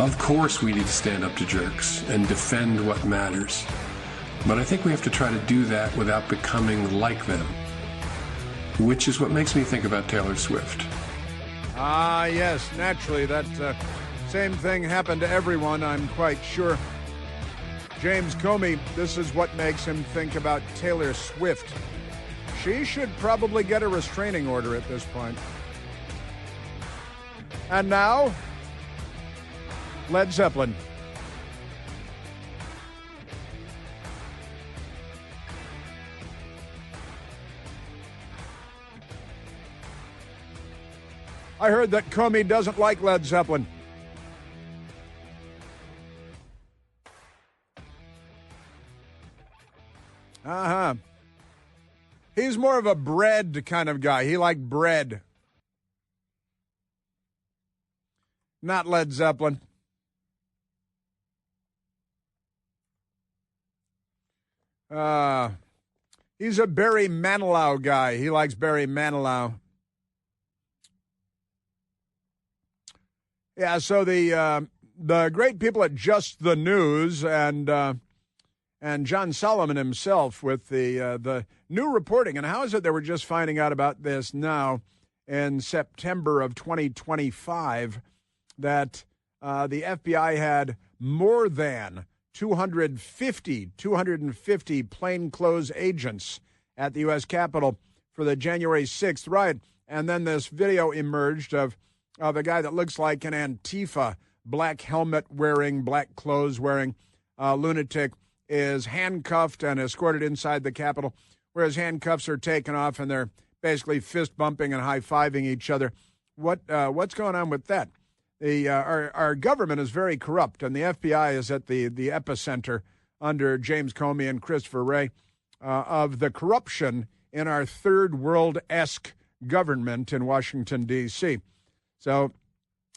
Of course we need to stand up to jerks and defend what matters. But I think we have to try to do that without becoming like them. Which is what makes me think about Taylor Swift. Yes, naturally. That same thing happened to everyone, I'm quite sure. James Comey, this is what makes him think about Taylor Swift. She should probably get a restraining order at this point. And now, Led Zeppelin. I heard that Comey doesn't like Led Zeppelin. He's more of a bread kind of guy. He liked bread. Not Led Zeppelin. He's a Barry Manilow guy. He likes Barry Manilow. Yeah, so the great people at Just the News and John Solomon himself with the new reporting. And how is it that we're just finding out about this now in September of 2025 that the FBI had more than 250 plainclothes agents at the U.S. Capitol for the January 6th riot. And then this video emerged of a guy that looks like an Antifa, black helmet wearing, black clothes wearing lunatic is handcuffed and escorted inside the Capitol, where his handcuffs are taken off and they're basically fist bumping and high-fiving each other. What's going on with that? Our government is very corrupt, and the FBI is at the epicenter under James Comey and Christopher Wray of the corruption in our third world-esque government in Washington, D.C. So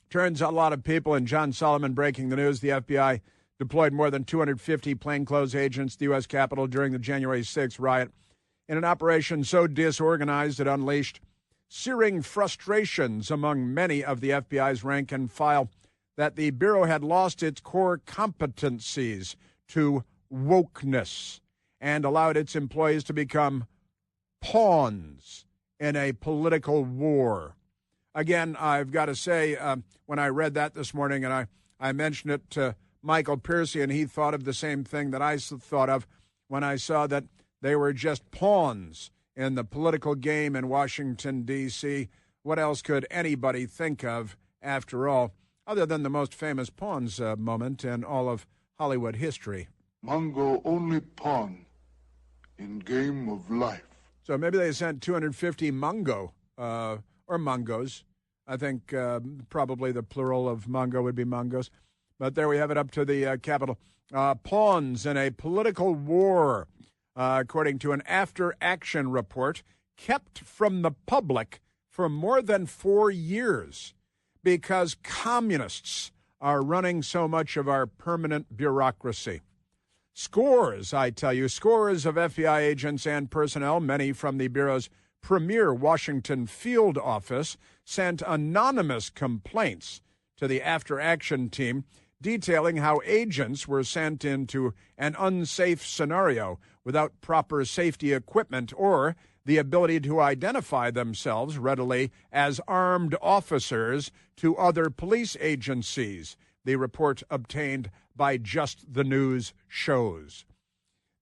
turns out a lot of people, and John Solomon breaking the news, the FBI deployed more than 250 plainclothes agents to the U.S. Capitol during the January 6th riot in an operation so disorganized it unleashed searing frustrations among many of the FBI's rank and file that the Bureau had lost its core competencies to wokeness and allowed its employees to become pawns in a political war. Again, I've got to say, when I read that this morning, and I mentioned it to Michael Piercy, and he thought of the same thing that I thought of when I saw that they were just pawns in the political game in Washington, D.C. What else could anybody think of, after all, other than the most famous pawns moment in all of Hollywood history? Mongo only pawn in game of life. So maybe they sent 250 Mongo, or Mongos. I think probably the plural of Mongo would be Mongos. But there we have it up to the Capitol. Pawns in a political war, according to an after-action report kept from the public for more than 4 years because communists are running so much of our permanent bureaucracy. Scores, I tell you, scores of FBI agents and personnel, many from the Bureau's premier Washington field office, sent anonymous complaints to the after-action team detailing how agents were sent into an unsafe scenario without proper safety equipment or the ability to identify themselves readily as armed officers to other police agencies, the report obtained by Just the News shows.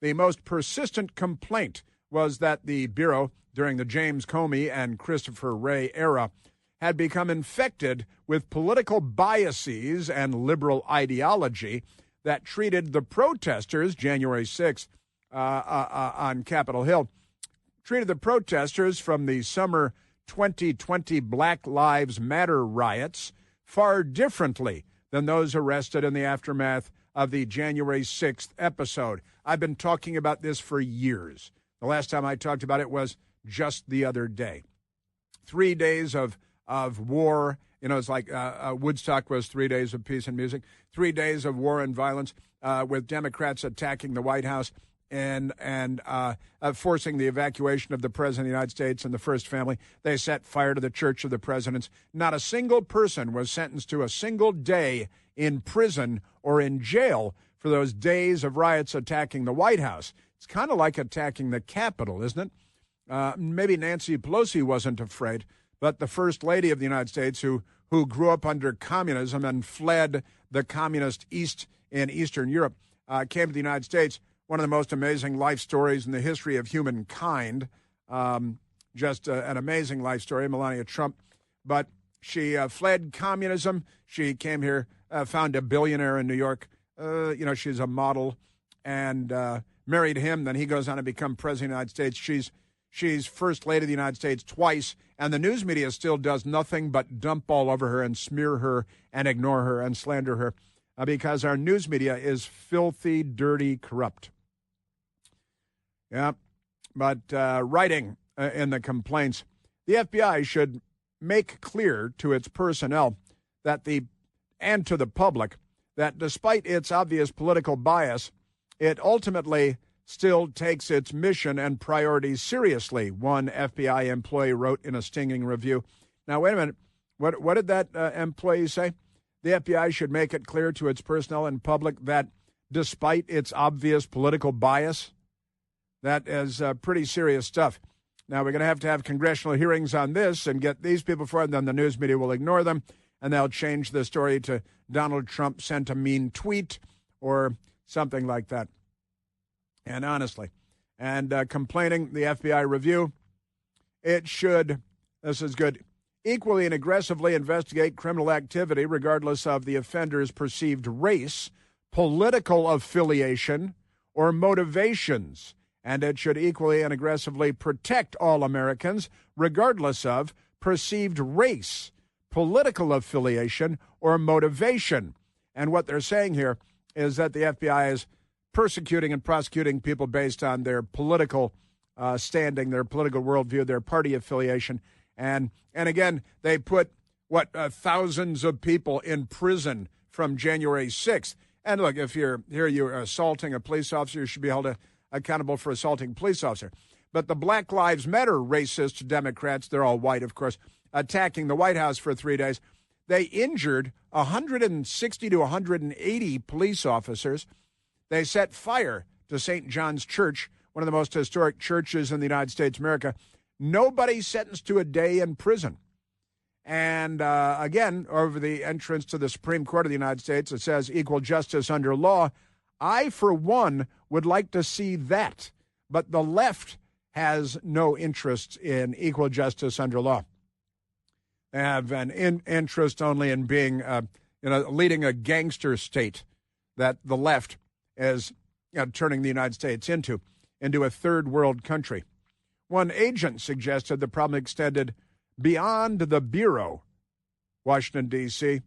The most persistent complaint was that the Bureau, during the James Comey and Christopher Wray era, had become infected with political biases and liberal ideology that treated the protesters, January 6th, on Capitol Hill, treated the protesters from the summer 2020 Black Lives Matter riots far differently than those arrested in the aftermath of the January 6th episode. I've been talking about this for years. The last time I talked about it was just the other day. 3 days of war. You know, it's like Woodstock was 3 days of peace and music. 3 days of war and violence with Democrats attacking the White House and forcing the evacuation of the President of the United States and the First Family. They set fire to the Church of the Presidents. Not a single person was sentenced to a single day in prison or in jail for those days of riots attacking the White House. It's kind of like attacking the Capitol, isn't it? Maybe Nancy Pelosi wasn't afraid, but the First Lady of the United States, who grew up under communism and fled the communist East in Eastern Europe, came to the United States. One of the most amazing life stories in the history of humankind. Just an amazing life story, Melania Trump. But she fled communism. She came here, found a billionaire in New York. She's a model, and married him. Then he goes on to become president of the United States. She's First Lady of the United States twice, and the news media still does nothing but dump all over her and smear her and ignore her and slander her because our news media is filthy, dirty, corrupt. Yeah, but writing in the complaints, the FBI should make clear to its personnel and to the public that despite its obvious political bias, it ultimately still takes its mission and priorities seriously, one FBI employee wrote in a stinging review. Now, wait a minute. What did that employee say? The FBI should make it clear to its personnel and public that despite its obvious political bias, that is pretty serious stuff. Now, we're going to have congressional hearings on this and get these people for it, and then the news media will ignore them, and they'll change the story to Donald Trump sent a mean tweet or something like that. And honestly, complaining, the FBI review, it should, this is good, equally and aggressively investigate criminal activity regardless of the offender's perceived race, political affiliation, or motivations. And it should equally and aggressively protect all Americans regardless of perceived race, political affiliation, or motivation. And what they're saying here is that the FBI is persecuting and prosecuting people based on their political standing, their political worldview, their party affiliation. And again, they put, thousands of people in prison from January 6th. And look, if you're assaulting a police officer, you should be held accountable for assaulting a police officer. But the Black Lives Matter racist Democrats, they're all white, of course, attacking the White House for 3 days. They injured 160 to 180 police officers. They set fire to St. John's Church, one of the most historic churches in the United States of America. Nobody sentenced to a day in prison. And again, over the entrance to the Supreme Court of the United States, it says equal justice under law. I, for one, would like to see that. But the left has no interest in equal justice under law. They have an interest only in being, leading a gangster state that the left is turning the United States into a third world country. One agent suggested the problem extended beyond the Bureau, Washington, D.C.,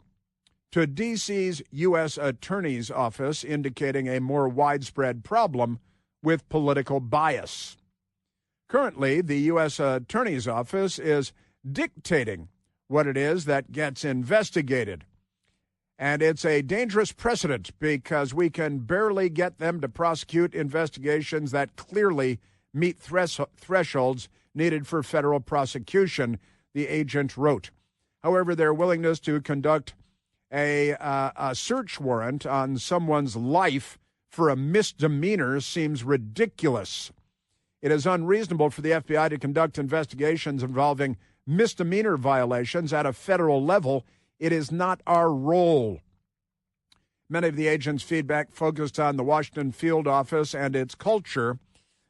to D.C.'s U.S. Attorney's Office, indicating a more widespread problem with political bias. Currently, the U.S. Attorney's Office is dictating what it is that gets investigated. And it's a dangerous precedent because we can barely get them to prosecute investigations that clearly meet thresholds needed for federal prosecution, the agent wrote. However, their willingness to conduct a search warrant on someone's life for a misdemeanor seems ridiculous. It is unreasonable for the FBI to conduct investigations involving misdemeanor violations at a federal level. It is not our role. Many of the agents' feedback focused on the Washington Field Office and its culture.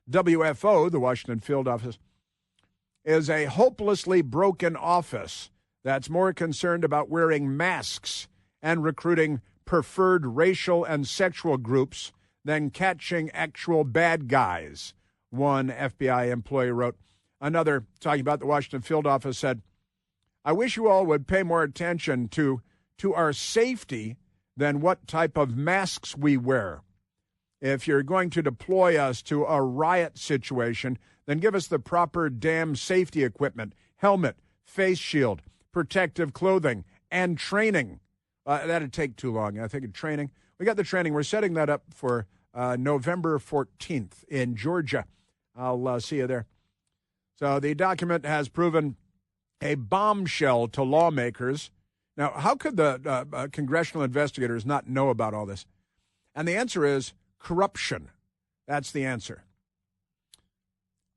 WFO, the Washington Field Office, is a hopelessly broken office that's more concerned about wearing masks and recruiting preferred racial and sexual groups than catching actual bad guys, one FBI employee wrote. Another, talking about the Washington Field Office, said, I wish you all would pay more attention to our safety than what type of masks we wear. If you're going to deploy us to a riot situation, then give us the proper damn safety equipment, helmet, face shield, protective clothing, and training. That'd take too long, I think, training. We got the training. We're setting that up for November 14th in Georgia. I'll see you there. So the document has proven a bombshell to lawmakers. Now, how could the congressional investigators not know about all this? And the answer is corruption. That's the answer.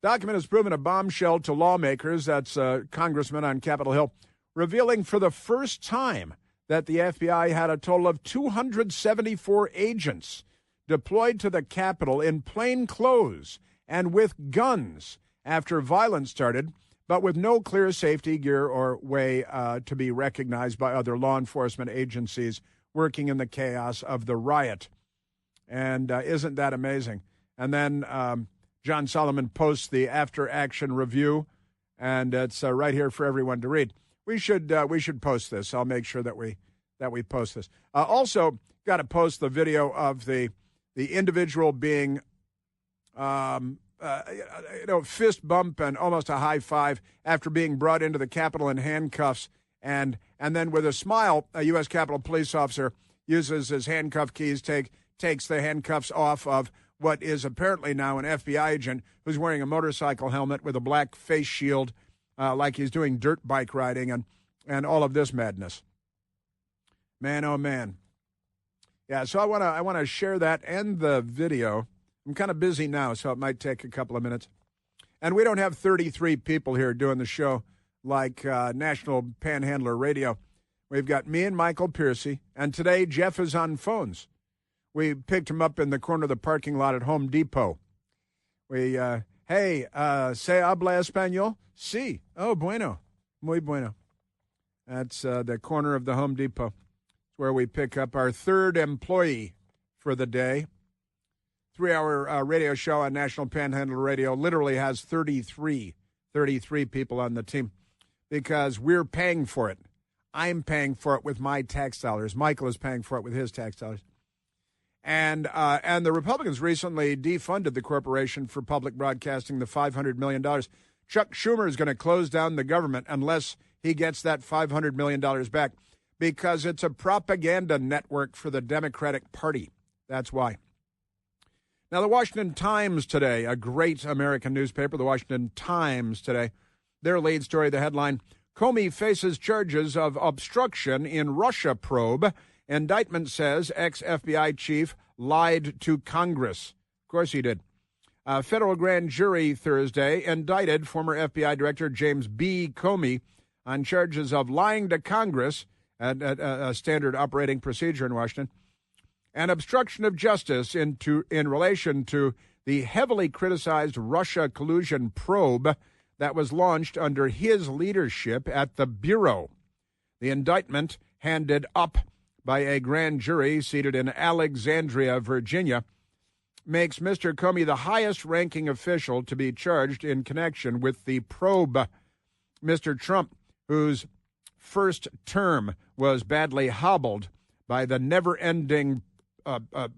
Document has proven a bombshell to lawmakers, that's congressman on Capitol Hill, revealing for the first time that the FBI had a total of 274 agents deployed to the Capitol in plain clothes and with guns after violence started, but with no clear safety gear or way to be recognized by other law enforcement agencies working in the chaos of the riot. And isn't that amazing? And then John Solomon posts the after-action review, and it's right here for everyone to read. We should post this. I'll make sure that we post this. Also, got to post the video of the individual being, fist bump and almost a high five after being brought into the Capitol in handcuffs, and then with a smile, a U.S. Capitol police officer uses his handcuff keys, takes the handcuffs off of what is apparently now an FBI agent who's wearing a motorcycle helmet with a black face shield, like he's doing dirt bike riding and all of this madness. Man, oh man. Yeah, so I want to share that and the video. I'm kind of busy now, so it might take a couple of minutes. And we don't have 33 people here doing the show like National Panhandler Radio. We've got me and Michael Piercy, and today Jeff is on phones. We picked him up in the corner of the parking lot at Home Depot. We, hey, ¿se habla español? Sí. Oh, bueno. Muy bueno. That's the corner of the Home Depot. It's where we pick up our third employee for the day. 3-hour radio show on National Panhandle Radio literally has 33 people on the team because we're paying for it. I'm paying for it with my tax dollars. Michael is paying for it with his tax dollars. And the Republicans recently defunded the corporation for public broadcasting, the $500 million. Chuck Schumer is going to close down the government unless he gets that $500 million back because it's a propaganda network for the Democratic Party. That's why. Now, the Washington Times today, a great American newspaper, the Washington Times today, their lead story, the headline, Comey faces charges of obstruction in Russia probe. Indictment says ex-FBI chief lied to Congress. Of course he did. A federal grand jury Thursday indicted former FBI Director James B. Comey on charges of lying to Congress, a standard operating procedure in Washington, and obstruction of justice in relation to the heavily criticized Russia collusion probe that was launched under his leadership at the Bureau. The indictment, handed up by a grand jury seated in Alexandria, Virginia, makes Mr. Comey the highest-ranking official to be charged in connection with the probe. Mr. Trump, whose first term was badly hobbled by the never-ending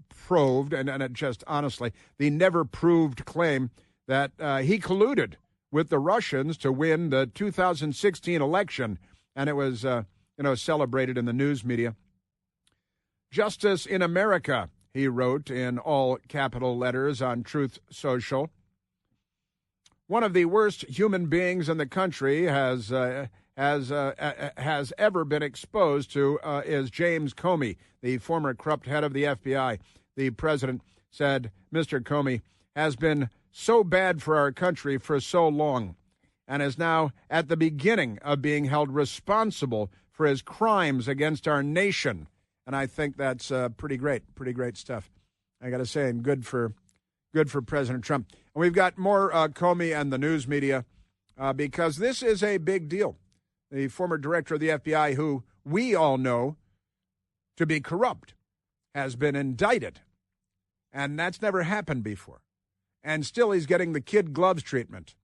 proved, and it just honestly, the never-proved claim that he colluded with the Russians to win the 2016 election, and it was, celebrated in the news media. Justice in America, he wrote in all capital letters on Truth Social. One of the worst human beings in the country has ever been exposed to is James Comey, the former corrupt head of the FBI. The president said Mr. Comey has been so bad for our country for so long and is now at the beginning of being held responsible for his crimes against our nation. And I think that's pretty great stuff. I got to say, and good for President Trump. And we've got more Comey and the news media because this is a big deal. The former director of the FBI, who we all know to be corrupt, has been indicted. And that's never happened before. And still he's getting the kid gloves treatment.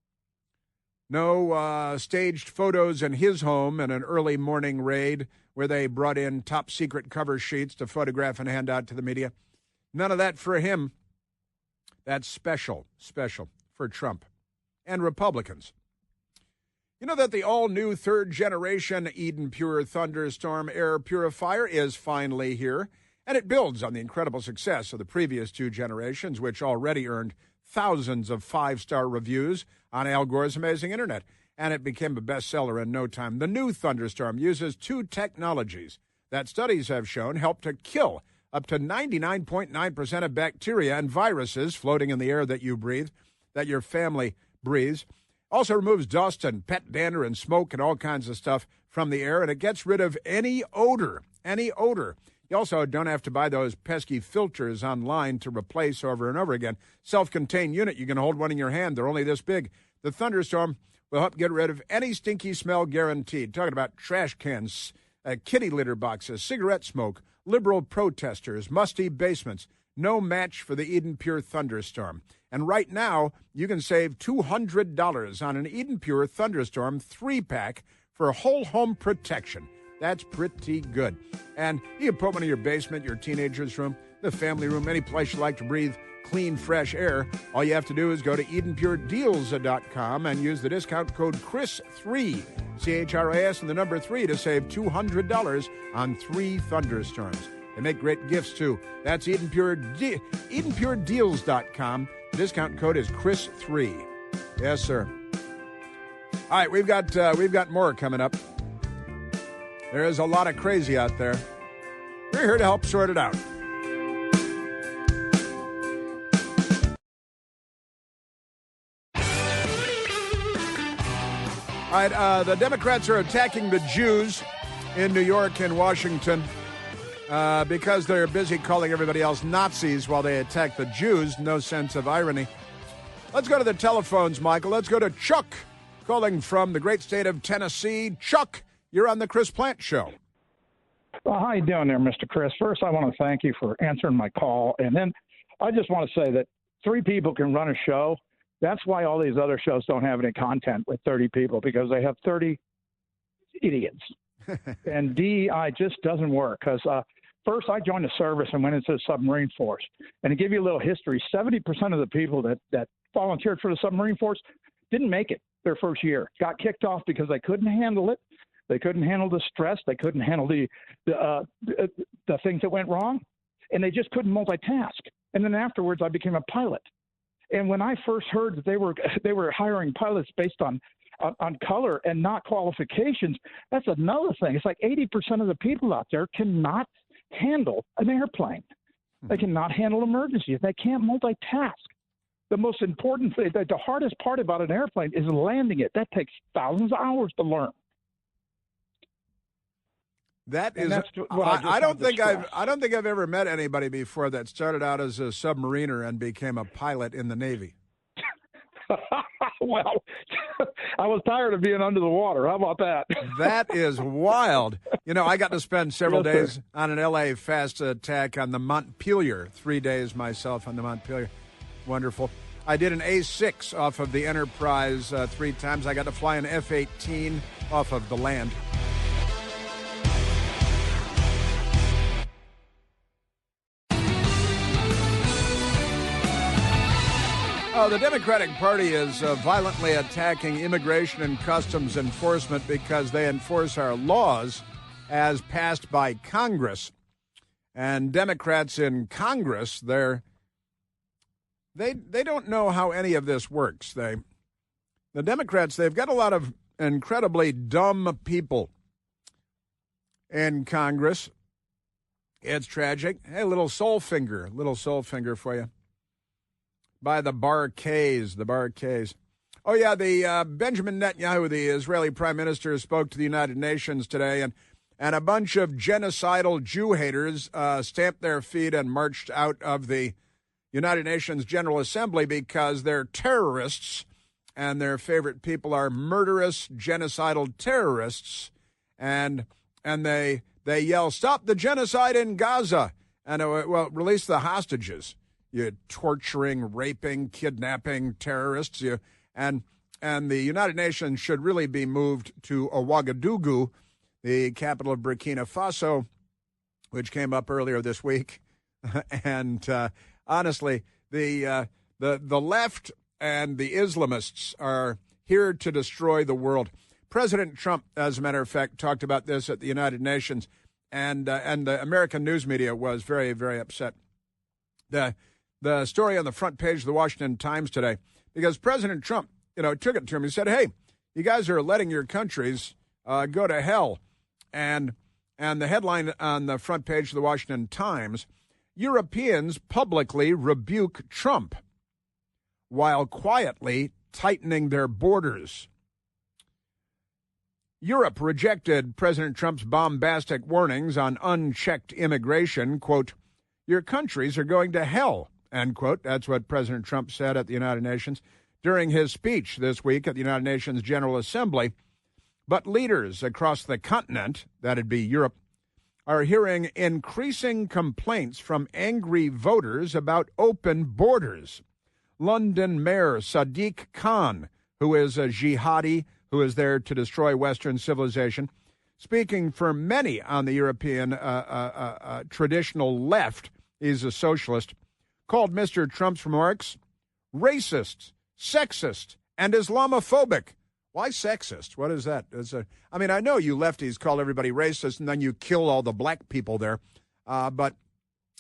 No staged photos in his home in an early morning raid where they brought in top secret cover sheets to photograph and hand out to the media. None of that for him. That's special for Trump and Republicans. You know that the all-new third-generation Eden Pure Thunderstorm air purifier is finally here, And it builds on the incredible success of the previous two generations, which already earned thousands of five-star reviews on Al Gore's Amazing Internet. And it became a bestseller in no time. The new Thunderstorm uses two technologies that studies have shown help to kill up to 99.9% of bacteria and viruses floating in the air that you breathe, that your family breathes. Also removes dust and pet dander and smoke and all kinds of stuff from the air, and it gets rid of any odor. You also don't have to buy those pesky filters online to replace over and over again. Self-contained unit, you can hold one in your hand. They're only this big. The Thunderstorm will help get rid of any stinky smell guaranteed. Talking about trash cans, kitty litter boxes, cigarette smoke, liberal protesters, musty basements. No match for the Eden Pure Thunderstorm. And right now, you can save $200 on an Eden Pure Thunderstorm 3-pack for whole home protection. That's pretty good. And you can put one in your basement, your teenager's room, the family room, any place you like to breathe clean, fresh air. All you have to do is go to EdenPureDeals.com and use the discount code CHRIS3, CHRIS and the number 3 to save $200 on 3 Thunderstorms. They make great gifts, too. That's EdenPureDeals.com. The discount code is CHRIS3. Yes, sir. All right, we've got more coming up. There is a lot of crazy out there. We're here to help sort it out. All right, the Democrats are attacking the Jews in New York and Washington because they're busy calling everybody else Nazis while they attack the Jews. No sense of irony. Let's go to the telephones, Michael. Let's go to Chuck, calling from the great state of Tennessee. Chuck, you're on the Chris Plant Show. Well, how you doing there, Mr. Chris? First, I want to thank you for answering my call. And then I just want to say that 3 people can run a show. That's why all these other shows don't have any content with 30 people, because they have 30 idiots. And DEI just doesn't work because first I joined the service and went into the submarine force. And to give you a little history, 70% of the people that volunteered for the submarine force didn't make it their first year, got kicked off because they couldn't handle it. They couldn't handle the stress. They couldn't handle the things that went wrong, and they just couldn't multitask. And then afterwards, I became a pilot. And when I first heard that they were hiring pilots based on color and not qualifications, that's another thing. It's like 80% of the people out there cannot handle an airplane. They cannot handle emergencies. They can't multitask. The most important thing, the hardest part about an airplane is landing it. That takes thousands of hours to learn. That is, I don't think I've ever met anybody before that started out as a submariner and became a pilot in the Navy. Well, I was tired of being under the water. How about that? That is wild. You know, I got to spend several days on an LA fast attack on the Montpelier. 3 days myself on the Montpelier. Wonderful. I did an A6 off of the Enterprise 3 times. I got to fly an F-18 off of the land. The Democratic Party is violently attacking immigration and customs enforcement because they enforce our laws as passed by Congress. And Democrats in Congress, they don't know how any of this works. The Democrats, they've got a lot of incredibly dumb people in Congress. It's tragic. Hey, little soul finger for you. By the Barkays. Oh, yeah, the Benjamin Netanyahu, the Israeli prime minister, spoke to the United Nations today, and a bunch of genocidal Jew haters stamped their feet and marched out of the United Nations General Assembly because they're terrorists, and their favorite people are murderous, genocidal terrorists, and they yell, "Stop the genocide in Gaza," and, release the hostages. You torturing, raping, kidnapping terrorists. And the United Nations should really be moved to Ouagadougou, the capital of Burkina Faso, which came up earlier this week. And honestly, the left and the Islamists are here to destroy the world. President Trump, as a matter of fact, talked about this at the United Nations. and the American news media was very, very upset. The story on the front page of the Washington Times today, because President Trump, took it to him. He said, "Hey, you guys are letting your countries go to hell," and the headline on the front page of the Washington Times: Europeans publicly rebuke Trump while quietly tightening their borders. Europe rejected President Trump's bombastic warnings on unchecked immigration. Quote, "Your countries are going to hell," end quote. That's what President Trump said at the United Nations during his speech this week at the United Nations General Assembly. But leaders across the continent, that'd be Europe, are hearing increasing complaints from angry voters about open borders. London Mayor Sadiq Khan, who is a jihadi who is there to destroy Western civilization, speaking for many on the European traditional left, he's a socialist, called Mr. Trump's remarks racist, sexist, and Islamophobic. Why sexist? What is that? I know you lefties call everybody racist and then you kill all the black people there, but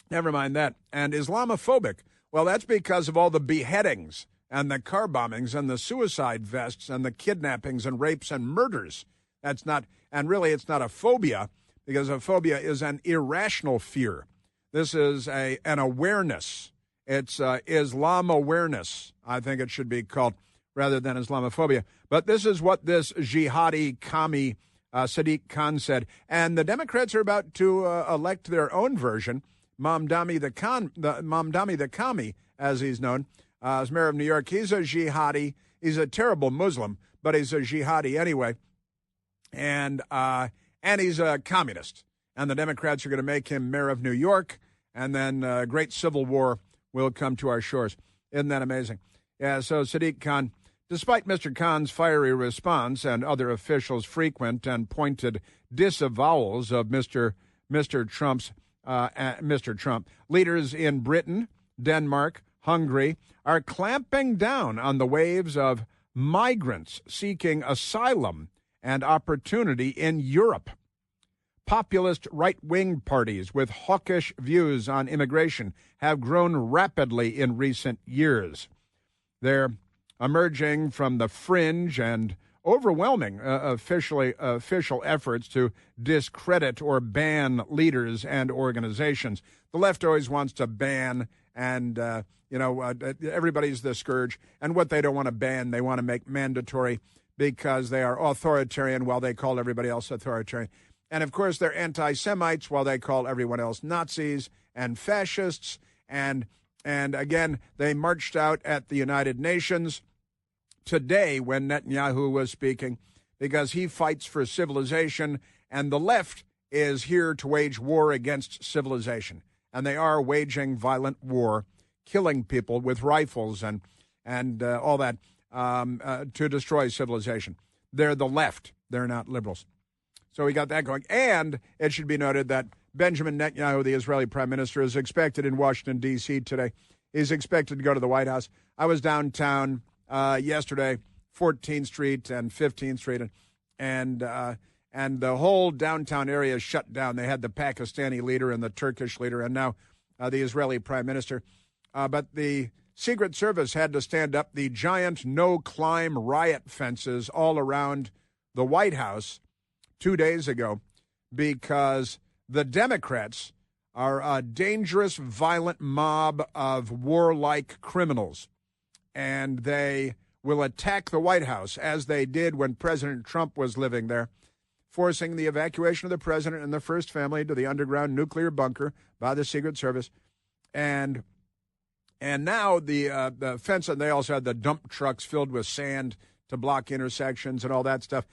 never mind that. And Islamophobic, well, that's because of all the beheadings and the car bombings and the suicide vests and the kidnappings and rapes and murders. It's not a phobia, because a phobia is an irrational fear. This is an awareness. It's Islam awareness, I think it should be called, rather than Islamophobia. But this is what this jihadi commie Sadiq Khan said. And the Democrats are about to elect their own version, Mamdani the commie, as he's known, as mayor of New York. He's a jihadi. He's a terrible Muslim, but he's a jihadi anyway. And he's a communist. And the Democrats are going to make him mayor of New York, and then a great civil war will come to our shores. Isn't that amazing? Yeah, so Sadiq Khan, despite Mr. Khan's fiery response and other officials' frequent and pointed disavowals of Mr. Trump, leaders in Britain, Denmark, Hungary are clamping down on the waves of migrants seeking asylum and opportunity in Europe. Populist right-wing parties with hawkish views on immigration have grown rapidly in recent years. They're emerging from the fringe and overwhelming official efforts to discredit or ban leaders and organizations. The left always wants to ban, and everybody's the scourge. And what they don't want to ban, they want to make mandatory, because they are authoritarian while they call everybody else authoritarian. And, of course, they're anti-Semites while they call everyone else Nazis and fascists. And again, they marched out at the United Nations today when Netanyahu was speaking, because he fights for civilization, and the left is here to wage war against civilization. And they are waging violent war, killing people with rifles and all that to destroy civilization. They're the left. They're not liberals. So we got that going. And it should be noted that Benjamin Netanyahu, the Israeli prime minister, is expected in Washington, D.C. today. He's expected to go to the White House. I was downtown yesterday, 14th Street and 15th Street, and the whole downtown area is shut down. They had the Pakistani leader and the Turkish leader, and now the Israeli prime minister. But the Secret Service had to stand up the giant no-climb riot fences all around the White House 2 days ago, because the Democrats are a dangerous, violent mob of warlike criminals, and they will attack the White House, as they did when President Trump was living there, forcing the evacuation of the president and the first family to the underground nuclear bunker by the Secret Service. And now the fence, and they also had the dump trucks filled with sand to block intersections and all that stuff,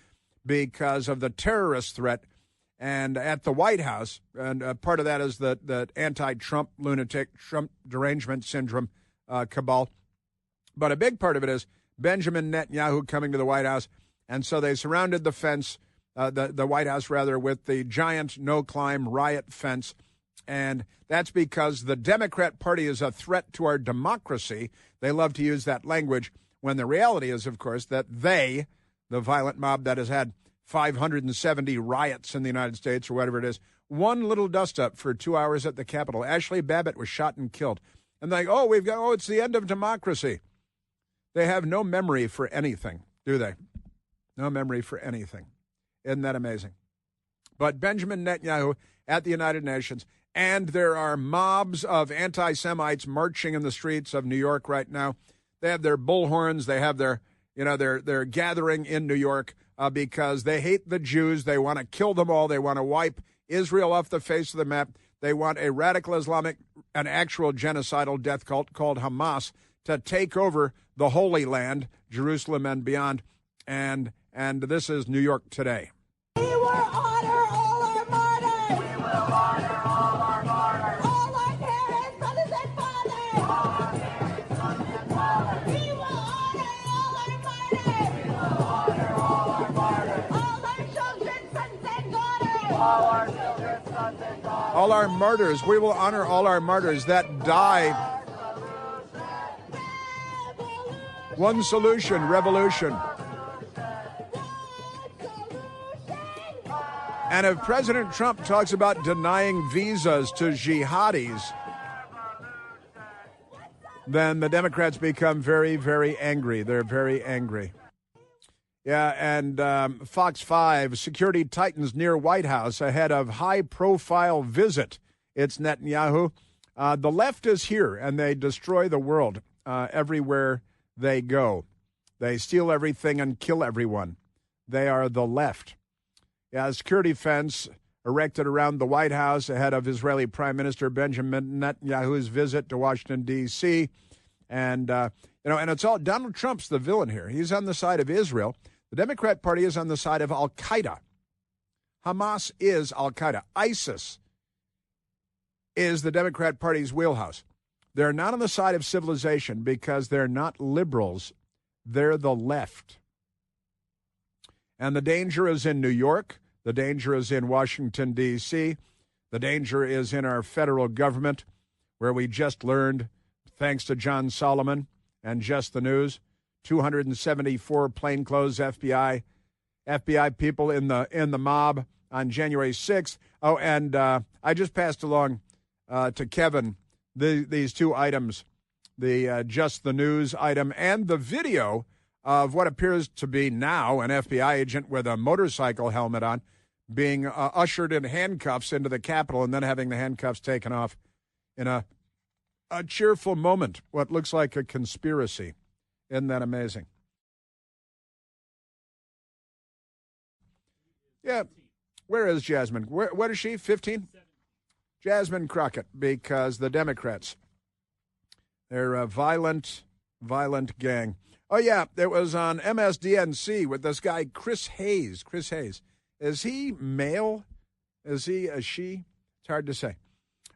because of the terrorist threat. And at the White House, and part of that is the anti-Trump lunatic, Trump derangement syndrome cabal. But a big part of it is Benjamin Netanyahu coming to the White House. And so they surrounded the fence, the White House, rather, with the giant no-climb riot fence. And that's because the Democrat Party is a threat to our democracy. They love to use that language, when the reality is, of course, that they, the violent mob that has had 570 riots in the United States or whatever it is. One little dust-up for 2 hours at the Capitol. Ashley Babbitt was shot and killed. And they it's the end of democracy. They have no memory for anything, do they? No memory for anything. Isn't that amazing? But Benjamin Netanyahu at the United Nations, and there are mobs of anti-Semites marching in the streets of New York right now. They have their bullhorns. They have their, they're gathering in New York because they hate the Jews. They want to kill them all. They want to wipe Israel off the face of the map. They want a radical Islamic, an actual genocidal death cult called Hamas to take over the Holy Land, Jerusalem and beyond. And this is New York today. We will honor all our martyrs. We will honor all our martyrs. All our parents, brothers and fathers. All our parents, brothers and fathers. We will honor all our martyrs. We will honor all our martyrs. All our children, sons and daughters. All our children, sons and daughters. All our martyrs. We will honor all our martyrs that died. One solution, revolution. And if President Trump talks about denying visas to jihadis, then the Democrats become very, very angry. They're very angry. Yeah, and Fox 5, security tightens near White House ahead of high-profile visit. It's Netanyahu. The left is here, and they destroy the world everywhere they go. They steal everything and kill everyone. They are the left. Yeah, a security fence erected around the White House ahead of Israeli Prime Minister Benjamin Netanyahu's visit to Washington, D.C. And, and it's all Donald Trump's the villain here. He's on the side of Israel. The Democrat Party is on the side of al-Qaeda. Hamas is al-Qaeda. ISIS is the Democrat Party's wheelhouse. They're not on the side of civilization because they're not liberals. They're the left. And the danger is in New York. The danger is in Washington, D.C. The danger is in our federal government, where we just learned, thanks to John Solomon and Just the News, 274 plainclothes FBI people in the mob on January 6th. Oh, and I just passed along to Kevin these two items, the Just the News item and the video of what appears to be now an FBI agent with a motorcycle helmet on being ushered in handcuffs into the Capitol and then having the handcuffs taken off in a cheerful moment, what looks like a conspiracy. Isn't that amazing? Yeah. Where is Jasmine? What is she, 15? Jasmine Crockett, because the Democrats, they're a violent gang. Oh, yeah, it was on MSDNC with this guy, Chris Hayes. Chris Hayes. Is he male? Is he a she? It's hard to say.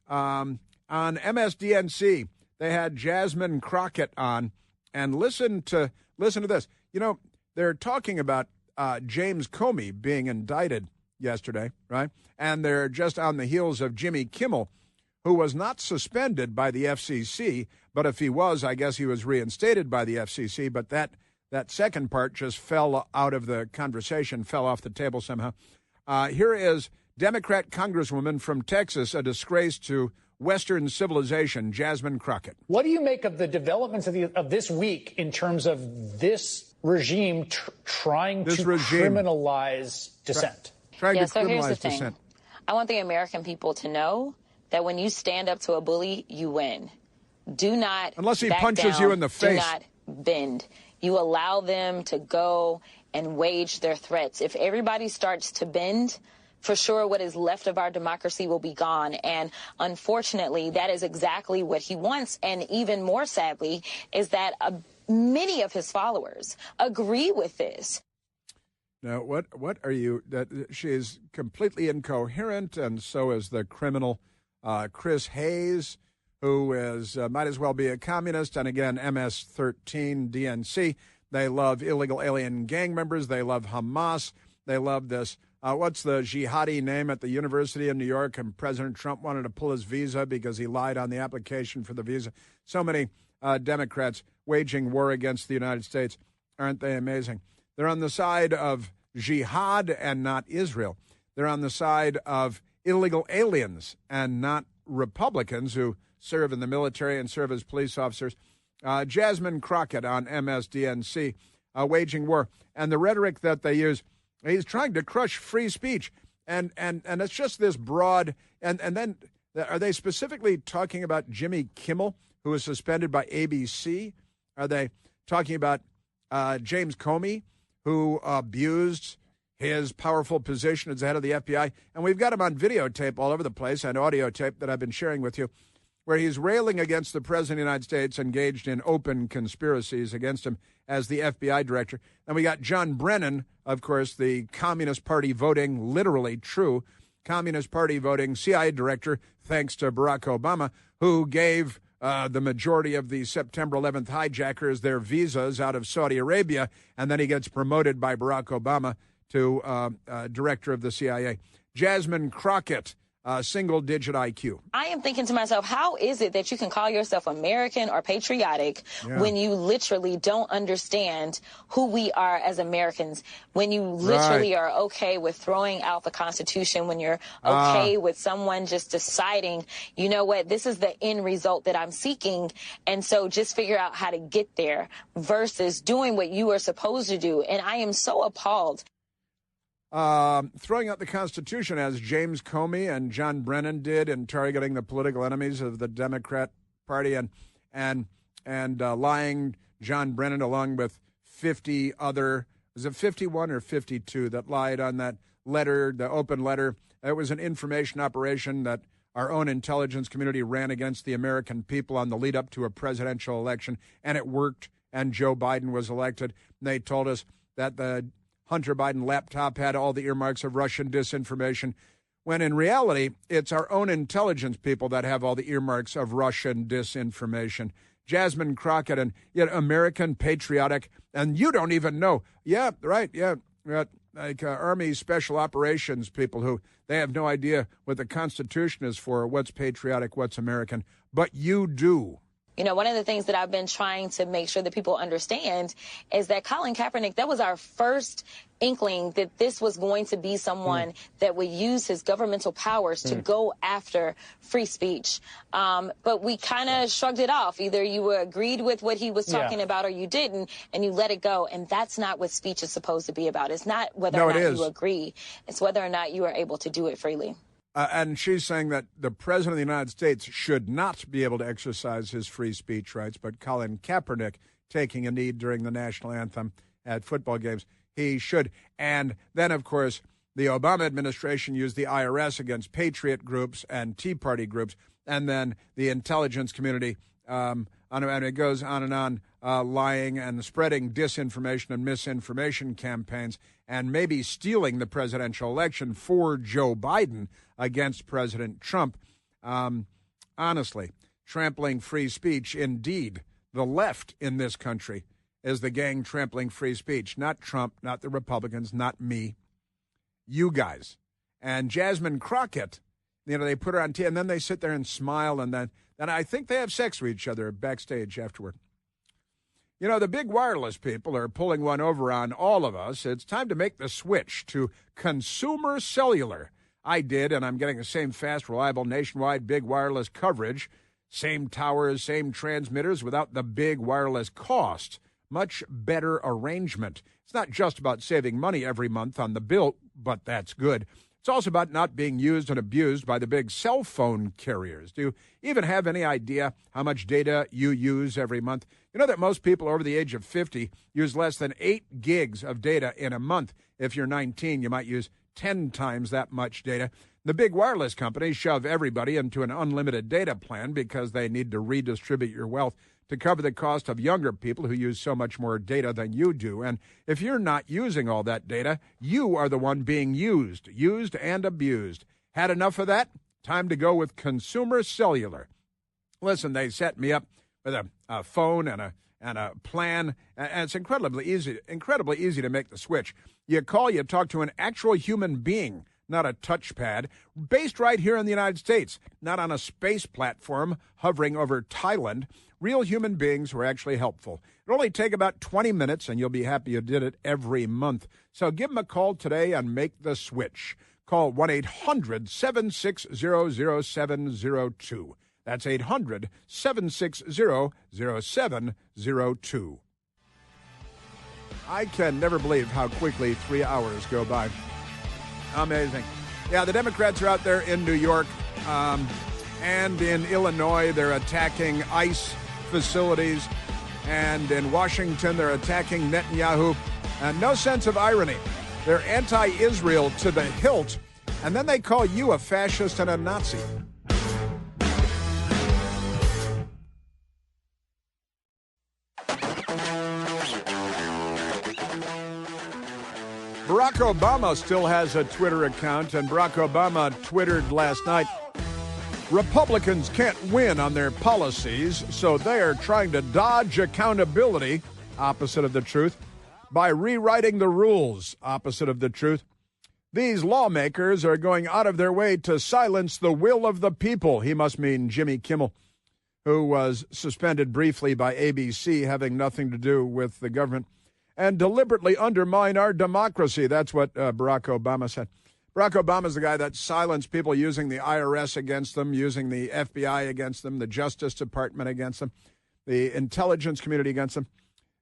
On MSDNC, they had Jasmine Crockett on, and listen to this. They're talking about James Comey being indicted yesterday, right? And they're just on the heels of Jimmy Kimmel, who was not suspended by the FCC, but if he was, I guess he was reinstated by the FCC, but that second part just fell out of the conversation, fell off the table somehow. Here is Democrat Congresswoman from Texas, a disgrace to Western civilization, Jasmine Crockett. What do you make of the developments of this week in terms of this regime trying to criminalize dissent? Trying to so here's the criminalize dissent. I want the American people to know that when you stand up to a bully, you win. Do not unless he back punches down, you in the face. Do not bend. You allow them to go and wage their threats. If everybody starts to bend, for sure what is left of our democracy will be gone. And unfortunately, that is exactly what he wants. And even more sadly is that many of his followers agree with this. Now, what are you? She is completely incoherent, and so is the criminal Chris Hayes, who is might as well be a communist. And again, MS-13 DNC. They love illegal alien gang members. They love Hamas. They love this. What's the jihadi name at the University of New York? And President Trump wanted to pull his visa because he lied on the application for the visa. So many Democrats waging war against the United States. Aren't they amazing? They're on the side of jihad and not Israel. They're on the side of illegal aliens and not Republicans who serve in the military and serve as police officers. Jasmine Crockett on MSDNC, waging war. And the rhetoric that they use, he's trying to crush free speech. And it's just this broad. And then are they specifically talking about Jimmy Kimmel, who was suspended by ABC? Are they talking about James Comey, who abused his powerful position as the head of the FBI? And we've got him on videotape all over the place and audio tape that I've been sharing with you, where he's railing against the President of the United States, engaged in open conspiracies against him as the FBI director. And we got John Brennan, of course, the Communist Party voting, literally true, Communist Party voting CIA director, thanks to Barack Obama, who gave the majority of the September 11th hijackers their visas out of Saudi Arabia, and then he gets promoted by Barack Obama to director of the CIA. Jasmine Crockett, single-digit IQ. I am thinking to myself, how is it that you can call yourself American or patriotic when you literally don't understand who we are as Americans, when you literally are okay with throwing out the Constitution, when you're okay with someone just deciding, you know what, this is the end result that I'm seeking, and so just figure out how to get there versus doing what you are supposed to do. And I am so appalled. Throwing out the Constitution, as James Comey and John Brennan did in targeting the political enemies of the Democrat Party, and lying John Brennan along with 50 other, was it 51 or 52 that lied on that letter, the open letter? It was an information operation that our own intelligence community ran against the American people on the lead up to a presidential election, and it worked, and Joe Biden was elected. And they told us that the Hunter Biden laptop had all the earmarks of Russian disinformation, when in reality, it's our own intelligence people that have all the earmarks of Russian disinformation. Jasmine Crockett, and yet American patriotic, and you don't even know. Yeah, right, yeah. Like Army Special Operations people who they have no idea what the Constitution is for, what's patriotic, what's American, but you do. You know, one of the things that I've been trying to make sure that people understand is that Colin Kaepernick, that was our first inkling that this was going to be someone that would use his governmental powers to go after free speech. But we kind of shrugged it off. Either you agreed with what he was talking about or you didn't, and you let it go. And that's not what speech is supposed to be about. It's not whether or not you agree. It's whether or not you are able to do it freely. And she's saying that the President of the United States should not be able to exercise his free speech rights, but Colin Kaepernick taking a knee during the national anthem at football games, he should. And then, of course, the Obama administration used the IRS against patriot groups and Tea Party groups, and then the intelligence community, and it goes on and on, lying and spreading disinformation and misinformation campaigns, and maybe stealing the presidential election for Joe Biden against President Trump. Honestly, trampling free speech, indeed. The left in this country is the gang trampling free speech, not Trump, not the Republicans, not me, you guys. And Jasmine Crockett, you know, they put her on TV, and then they sit there and smile, and then I think they have sex with each other backstage afterward. You know, the big wireless people are pulling one over on all of us. It's time to make the switch to consumer cellular. I did, and I'm getting the same fast, reliable, nationwide big wireless coverage. Same towers, same transmitters without the big wireless cost. Much better arrangement. It's not just about saving money every month on the bill, but that's good. It's also about not being used and abused by the big cell phone carriers. Do you even have any idea how much data you use every month? You know that most people over the age of 50 use less than 8 gigs of data in a month. If you're 19, you might use 10 times that much data. The big wireless companies shove everybody into an unlimited data plan because they need to redistribute your wealth to cover the cost of younger people who use so much more data than you do. And if you're not using all that data, you are the one being used and abused. Had enough of that? Time to go with consumer cellular. Listen, they set me up with a phone and a plan, and it's incredibly easy to make the switch. You call, you talk to an actual human being, not a touchpad, based right here in the United States, not on a space platform hovering over Thailand. Real human beings who are actually helpful. It'll only take about 20 minutes, and you'll be happy you did it every month. So give them a call today and make the switch. Call 1-800-760-0702. That's 800-760-0702. I can never believe how quickly 3 hours go by. Amazing. Yeah, the Democrats are out there in New York and in Illinois. They're attacking ICE facilities. And in Washington, they're attacking Netanyahu. And no sense of irony. They're anti-Israel to the hilt. And then they call you a fascist and a Nazi. Barack Obama still has a Twitter account, and Barack Obama twittered last night, Republicans can't win on their policies, so they are trying to dodge accountability, opposite of the truth, by rewriting the rules, opposite of the truth. These lawmakers are going out of their way to silence the will of the people. He must mean Jimmy Kimmel, who was suspended briefly by ABC, having nothing to do with the government, and deliberately undermine our democracy. That's what Barack Obama said. Barack Obama's the guy that silenced people using the IRS against them, using the FBI against them, the Justice Department against them, the intelligence community against them.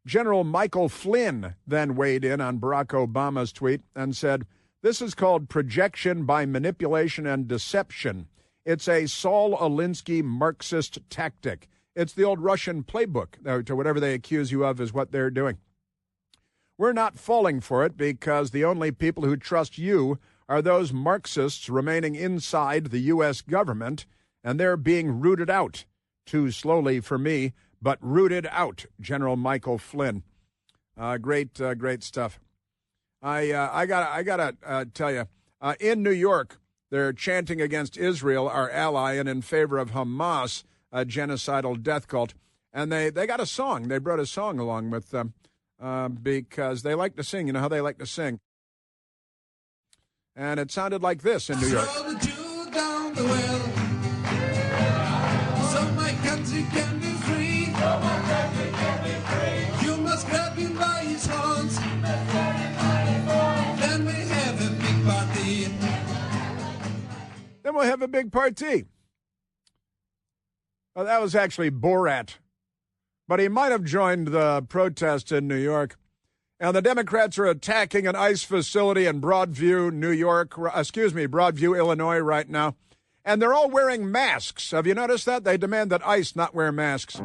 General Michael Flynn then weighed in on Barack Obama's tweet and said, this is called projection by manipulation and deception. It's a Saul Alinsky Marxist tactic. It's the old Russian playbook, to whatever they accuse you of is what they're doing. We're not falling for it because the only people who trust you are those Marxists remaining inside the U.S. government, and they're being rooted out. Too slowly for me, but rooted out, General Michael Flynn. Great stuff. I gotta tell you, in New York, they're chanting against Israel, our ally, and in favor of Hamas, a genocidal death cult. And they got a song. They brought a song along with them. Because they like to sing. You know how they like to sing. And it sounded like this in New York. Throw the Jew down the well, so my country can be free. So my country can be free. You must grab him by his horns. Then we have a big party. Then we'll have a big party. Well, that was actually Borat. But he might have joined the protest in New York. And the Democrats are attacking an ICE facility in Broadview, Illinois right now. And they're all wearing masks. Have you noticed that? They demand that ICE not wear masks.